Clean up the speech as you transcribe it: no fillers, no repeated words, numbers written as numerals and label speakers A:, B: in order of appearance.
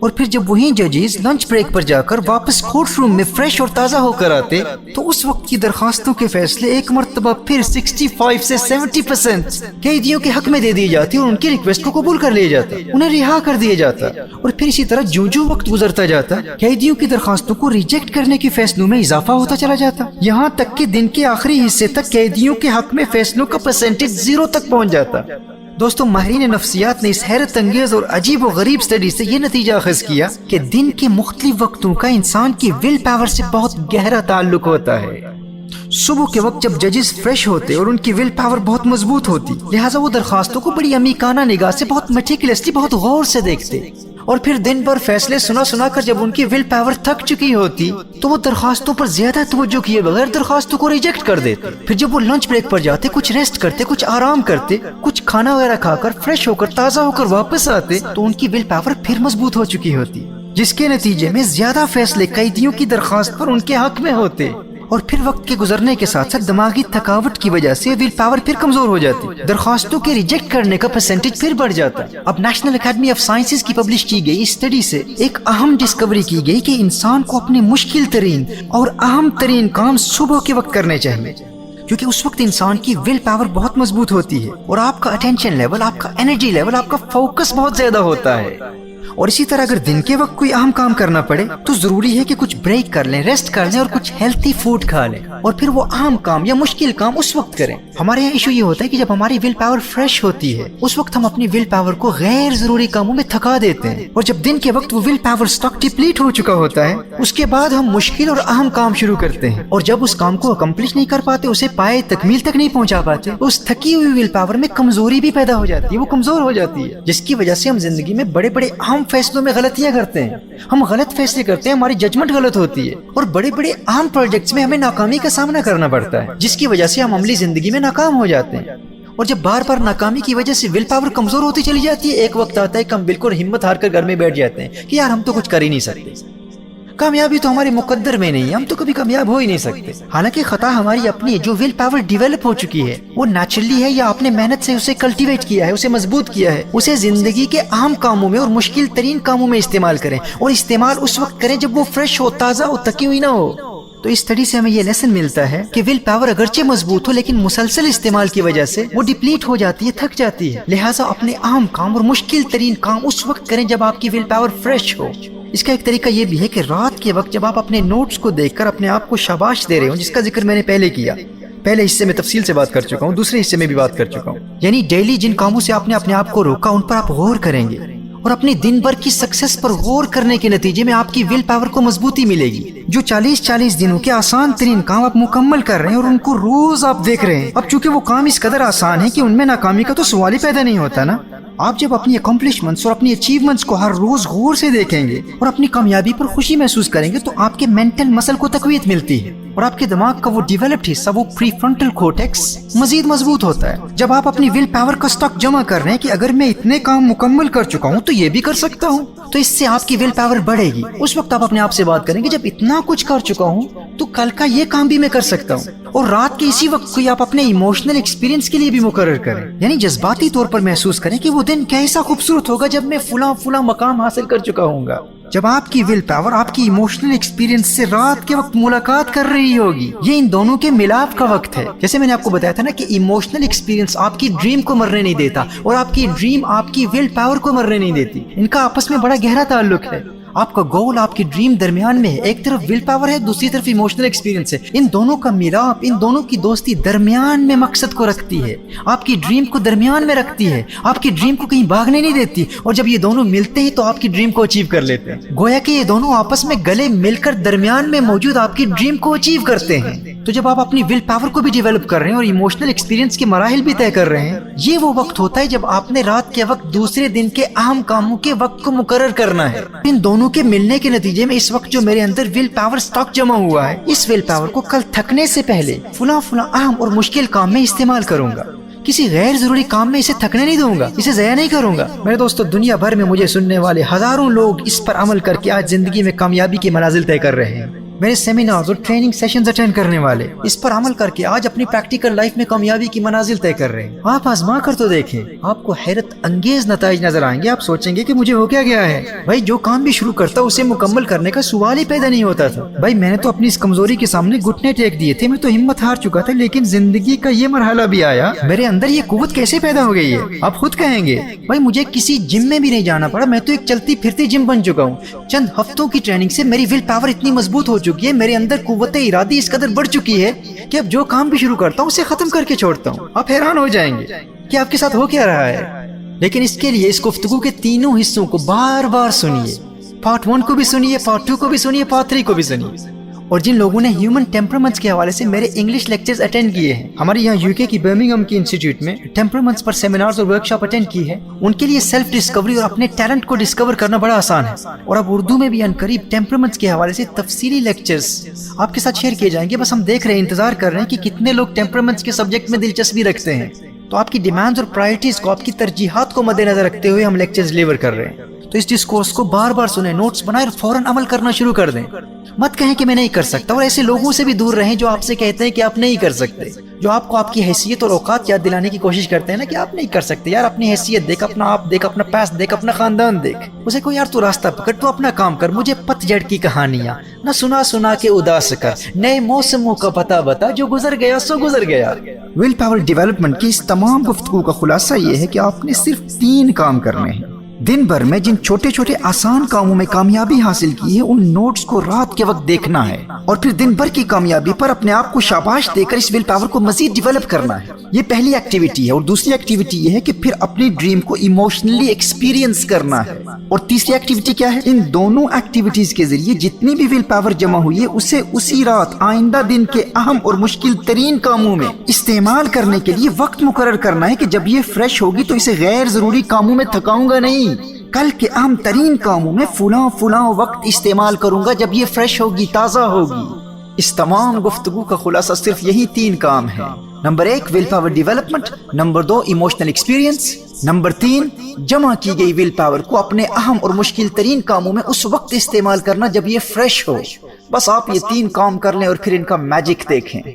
A: اور پھر جب وہی ججز لنچ بریک پر جا کر واپس کورٹ روم میں فریش اور تازہ ہو کر آتے تو اس وقت کی درخواستوں کے فیصلے ایک مرتبہ پھر 65 سے 70% قیدیوں کے حق میں دے دی جاتی اور ان کی ریکویسٹ کو قبول کر لیا جاتا، انہیں رہا کر دیا جاتا۔ اور پھر اسی طرح جو وقت گزرتا جاتا قیدیوں کی درخواستوں کو ریجیکٹ کرنے کے فیصلوں میں اضافہ ہوتا چلا جاتا، یہاں تک کہ دن کے آخری حصے تک قیدیوں کے حق میں فیصلوں کا پرسنٹیج 0 تک پہنچ جاتا۔ دوستوں، ماہرین نفسیات نے اس حیرت انگیز اور عجیب و غریب سٹڈی سے یہ نتیجہ اخذ کیا کہ دن کے مختلف وقتوں کا انسان کی ول پاور سے بہت گہرا تعلق ہوتا ہے۔ صبح کے وقت جب ججز فریش ہوتے اور ان کی ول پاور بہت مضبوط ہوتی، لہٰذا وہ درخواستوں کو بڑی عمیقانہ نگاہ سے بہت میٹیکولسلی بہت غور سے دیکھتے، اور پھر دن بھر فیصلے سنا کر جب ان کی ول پاور تھک چکی ہوتی تو وہ درخواستوں پر زیادہ توجہ کیے بغیر درخواستوں کو ریجیکٹ کر دیتے۔ پھر جب وہ لنچ بریک پر جاتے، کچھ ریسٹ کرتے، کچھ آرام کرتے، کچھ کھانا وغیرہ کھا کر فریش ہو کر تازہ ہو کر واپس آتے تو ان کی ول پاور پھر مضبوط ہو چکی ہوتی، جس کے نتیجے میں زیادہ فیصلے قیدیوں کی درخواست پر ان کے حق میں ہوتے۔ اور پھر وقت کے گزرنے کے ساتھ ساتھ دماغی تھکاوٹ کی وجہ سے ول پاور پھر کمزور ہو جاتی، درخواستوں کے ریجیکٹ کرنے کا پرسنٹیج پھر بڑھ جاتا۔ اب نیشنل اکیڈمی آف سائنسز کی پبلش کی گئی اسٹڈی سے ایک اہم ڈسکوری کی گئی کہ انسان کو اپنے مشکل ترین اور اہم ترین کام صبح کے وقت کرنے چاہیے، کیونکہ اس وقت انسان کی ول پاور بہت مضبوط ہوتی ہے اور آپ کا اٹینشن لیول، آپ کا انرجی لیول، آپ کا فوکس بہت زیادہ ہوتا ہے۔ اور اسی طرح اگر دن کے وقت کوئی اہم کام کرنا پڑے تو ضروری ہے کہ کچھ بریک کر لیں، ریسٹ کر لیں اور کچھ ہیلتھی فوڈ کھا لیں، اور پھر وہ اہم کام یا مشکل کام اس وقت کریں۔ ہمارے یہاں ایشو یہ ہوتا ہے کہ جب ہماری ول پاور فریش ہوتی ہے اس وقت ہم اپنی ول پاور کو غیر ضروری کاموں میں تھکا دیتے ہیں، اور جب دن کے وقت وہ ول پاور سٹاک ڈپلیٹ ہو چکا ہوتا ہے اس کے بعد ہم مشکل اور اہم کام شروع کرتے ہیں، اور جب اس کام کو اکمپلش نہیں کر پاتے، اسے پائے تکمیل تک نہیں پہنچا پاتے، اس تھکی ہوئی ول پاور میں کمزوری بھی پیدا ہو جاتی ہے، وہ کمزور ہو جاتی ہے، جس کی وجہ سے ہم زندگی میں بڑے بڑے اہم فیصلوں میں غلطیاں کرتے ہیں، ہم غلط فیصلے کرتے ہیں، ہماری ججمنٹ غلط ہوتی ہے، اور بڑے بڑے اہم پروجیکٹس میں ہمیں ناکامی کا سامنا کرنا پڑتا ہے، جس کی وجہ سے ہم عملی زندگی میں ناکام ہو جاتے ہیں۔ اور جب بار بار ناکامی کی وجہ سے ول پاور کمزور ہوتی چلی جاتی ہے، ایک وقت آتا ہے کہ ہم بالکل ہمت ہار کر گھر میں بیٹھ جاتے ہیں کہ یار ہم تو کچھ کر ہی نہیں سکتے، کامیابی تو ہمارے مقدر میں نہیں ہے، ہم تو کبھی کامیاب ہو ہی نہیں سکتے۔ حالانکہ خطا ہماری اپنی ہے، جو ول پاور ڈیولپ ہو چکی ہے وہ نیچرلی ہے یا آپ نے محنت سے اسے کلٹیویٹ کیا ہے، اسے مضبوط کیا ہے، اسے زندگی کے اہم کاموں میں اور مشکل ترین کاموں میں استعمال کریں، اور استعمال اس وقت کریں جب وہ فریش ہو، تازہ ہو، تھکی ہوئی نہ ہو۔ تو اس اسٹڈی سے ہمیں یہ لیسن ملتا ہے کہ ول پاور اگرچہ مضبوط ہو لیکن مسلسل استعمال کی وجہ سے وہ ڈپلیٹ ہو جاتی ہے، تھک جاتی ہے، لہٰذا اپنے اہم کام اور مشکل ترین کام اس وقت کریں جب آپ کی ول پاور فریش ہو۔ اس کا ایک طریقہ یہ بھی ہے کہ رات کے وقت جب آپ اپنے نوٹس کو دیکھ کر اپنے آپ کو شاباش دے رہے ہوں، جس کا ذکر میں نے پہلے کیا، پہلے حصے میں تفصیل سے بات کر چکا ہوں، دوسرے حصے میں بھی بات کر چکا ہوں، یعنی ڈیلی جن کاموں سے آپ نے اپنے آپ کو روکا ان پر آپ غور کریں گے، اور اپنی دن بھر کی سکسیس پر غور کرنے کے نتیجے میں آپ کی ول پاور کو مضبوطی ملے گی۔ جو 40 دنوں کے آسان ترین کام آپ مکمل کر رہے ہیں اور ان کو روز آپ دیکھ رہے ہیں، اب چونکہ وہ کام اس قدر آسان ہے کہ ان میں ناکامی کا تو سوال ہی پیدا نہیں ہوتا نا۔ آپ جب اپنی اکمپلشمنٹس اور اپنی اچیومنٹس کو ہر روز غور سے دیکھیں گے اور اپنی کامیابی پر خوشی محسوس کریں گے تو آپ کے مینٹل مسل کو تقویت ملتی ہے، اور آپ کے دماغ کا وہ ڈیولپڈ حصہ، وہ پری فرنٹل کورٹیکس مزید مضبوط ہوتا ہے۔ جب آپ اپنی ول پاور کا سٹاک جمع کر رہے ہیں کہ اگر میں اتنے کام مکمل کر چکا ہوں تو یہ بھی کر سکتا ہوں، تو اس سے آپ کی ول پاور بڑھے گی۔ اس وقت آپ اپنے آپ سے بات کریں گے جب اتنا کچھ کر چکا ہوں تو کل کا یہ کام بھی میں کر سکتا ہوں، اور رات کے اسی وقت کو آپ اپنے ایموشنل ایکسپیرینس کے لیے بھی مقرر کریں، یعنی جذباتی طور پر محسوس کریں کہ وہ دن کیسا خوبصورت ہوگا جب میں فلاں مقام حاصل کر چکا ہوں گا۔ جب آپ کی ول پاور آپ کی ایموشنل ایکسپیرینس سے رات کے وقت ملاقات کر رہی ہوگی، یہ ان دونوں کے ملاپ کا وقت ہے۔ جیسے میں نے آپ کو بتایا تھا نا کہ ایموشنل ایکسپیرینس آپ کی ڈریم کو مرنے نہیں دیتا اور آپ کی ڈریم آپ کی ول پاور کو مرنے نہیں دیتی، ان کا آپس میں بڑا گہرا تعلق ہے۔ آپ کا گول، آپ کی ڈریم درمیان میں ہے، ایک طرف ول پاور ہے، دوسری طرف ایموشنل ایکسپیرینس ہے، ان دونوں کا ملاپ، ان دونوں کی دوستی درمیان میں مقصد کو رکھتی ہے، آپ کی ڈریم کو درمیان میں رکھتی ہے، آپ کی ڈریم کو کہیں بھاگنے نہیں دیتی، اور جب یہ دونوں ملتے ہیں تو آپ کی ڈریم کو اچیو کر لیتے ہیں، گویا کہ یہ دونوں آپس میں گلے مل کر درمیان میں موجود آپ کی ڈریم کو اچیو کرتے ہیں۔ تو جب آپ اپنی ول پاور کو بھی ڈیولپ کر رہے ہیں اور ایموشنل ایکسپیرینس کے مراحل بھی طے کر رہے ہیں، یہ وہ وقت ہوتا ہے جب آپ نے رات کے وقت دوسرے دن کے اہم کاموں کے وقت کو مقرر کرنا ہے۔ ان دونوں کے ملنے کے نتیجے میں اس وقت جو میرے اندر ول پاور سٹاک جمع ہوا ہے، اس ول پاور کو کل تھکنے سے پہلے فلاں اہم اور مشکل کام میں استعمال کروں گا، کسی غیر ضروری کام میں اسے تھکنے نہیں دوں گا، اسے ضائع نہیں کروں گا۔ میرے دوستو، دنیا بھر میں مجھے سننے والے ہزاروں لوگ اس پر عمل کر کے آج زندگی میں کامیابی کے منازل طے کر رہے ہیں۔ میرے سیمینارز اور ٹریننگ سیشنز اٹینڈ کرنے والے اس پر عمل کر کے آج اپنی پریکٹیکل لائف میں کامیابی کی منازل طے کر رہے ہیں۔ آپ آزما کر تو دیکھیں، آپ کو حیرت انگیز نتائج نظر آئیں گے۔ آپ سوچیں گے کہ مجھے ہو کیا گیا ہے؟ بھائی جو کام بھی شروع کرتا اسے مکمل کرنے کا سوال ہی پیدا نہیں ہوتا تھا۔ بھائی میں نے تو اپنی اس کمزوری کے سامنے گھٹنے ٹیک دیے تھے، میں تو ہمت ہار چکا تھا، لیکن زندگی کا یہ مرحلہ بھی آیا، میرے اندر یہ قوت کیسے پیدا ہو گئی ہے؟ آپ خود کہیں گے بھائی مجھے کسی جم میں بھی نہیں جانا پڑا، میں تو ایک چلتی پھرتی جم بن چکا ہوں۔ چند ہفتوں کی ٹریننگ سے میری ول پاور اتنی مضبوط ہو چکی ہے، میرے اندر قوت ارادی اس قدر بڑھ چکی ہے کہ اب جو کام بھی شروع کرتا ہوں اسے ختم کر کے چھوڑتا ہوں۔ آپ حیران ہو جائیں گے کہ آپ کے ساتھ ہو کیا رہا ہے، لیکن اس کے لیے اس گفتگو کے تینوں حصوں کو بار بار سنیے۔ پارٹ 1 کو بھی سنیے، پارٹ 2 کو بھی سنیے، پارٹ 3 کو بھی سنیے۔ اور جن لوگوں نے ہیومن ٹیمپرمنٹس کے حوالے سے میرے انگلش لیکچرز اٹینڈ کیے ہیں، ہمارے یہاں یو کے کی برمنگھم کی انسٹیٹیوٹ میں ٹیمپرمنٹس پر سیمینارز اور ورکشاپ اٹینڈ کی ہے، ان کے لیے سیلف ڈسکوری اور اپنے ٹیلنٹ کو ڈسکور کرنا بڑا آسان ہے۔ اور اب اردو میں بھی عنقریب ٹیمپرمنٹس کے حوالے سے تفصیلی لیکچرز آپ کے ساتھ شیئر کیے جائیں گے۔ بس ہم دیکھ رہے ہیں، انتظار کر رہے ہیں کہ کتنے لوگ ٹیمپرمنٹس کے سبجیکٹ میں دلچسپی رکھتے ہیں۔ تو آپ کی ڈیمانڈز اور پرائرٹیز کو، آپ کی ترجیحات کو مد نظر رکھتے ہوئے ہم لیکچرز ڈیلیور کر رہے ہیں۔ تو اس ڈسکورس کو بار بار سنیں، نوٹس بنائیں اور فوراً عمل کرنا شروع کر دیں۔ مت کہیں کہ میں نہیں کر سکتا، اور ایسے لوگوں سے بھی دور رہیں جو آپ سے کہتے ہیں کہ آپ نہیں کر سکتے، جو آپ کو آپ کی حیثیت اور اوقات یاد دلانے کی کوشش کرتے ہیں نا کہ آپ نہیں کر سکتے۔ یار اپنی حیثیت دیکھ، اپنا آپ دیکھ، اپنا پاس دیکھ، اپنا خاندان دیکھ، اسے کوئی یار تو راستہ پکڑ، تو اپنا کام کر، مجھے پت جڑ کی کہانیاں نہ سنا سنا کے اداس کر، نئے موسموں کا پتہ بتا، جو گزر گیا سو گزر گیا۔ ول پاور ڈیولپمنٹ کی اس تمام گفتگو کا خلاصہ یہ ہے کہ آپ نے صرف 3 کام کرنے ہیں۔ دن بھر میں جن چھوٹے چھوٹے آسان کاموں میں کامیابی حاصل کی ہے، ان نوٹس کو رات کے وقت دیکھنا ہے، اور پھر دن بھر کی کامیابی پر اپنے آپ کو شاباش دے کر اس ول پاور کو مزید ڈیولپ کرنا ہے۔ یہ پہلی ایکٹیویٹی ہے، اور دوسری ایکٹیویٹی یہ ہے کہ پھر اپنی ڈریم کو ایموشنلی ایکسپیرینس کرنا ہے، اور تیسری ایکٹیویٹی کیا ہے؟ ان دونوں ایکٹیویٹیز کے ذریعے جتنی بھی ول پاور جمع ہوئی ہے اسے اسی رات آئندہ دن کے اہم اور مشکل ترین کاموں میں استعمال کرنے کے لیے وقت مقرر کرنا ہے کہ جب یہ فریش ہوگی تو اسے غیر ضروری کاموں میں تھکاؤں گا نہیں، کل کے اہم ترین کاموں میں فلاں وقت استعمال کروں گا جب یہ فریش ہوگی، تازہ ہوگی۔ اس تمام گفتگو کا خلاصہ صرف یہی 3 کام ہے۔ Number 1 will power development, number 2 emotional experience, number 3 جمع کی گئی ول پاور کو اپنے اہم اور مشکل ترین کاموں میں اس وقت استعمال کرنا جب یہ فریش ہو۔ بس آپ یہ 3 کام کر لیں اور پھر ان کا میجک دیکھیں۔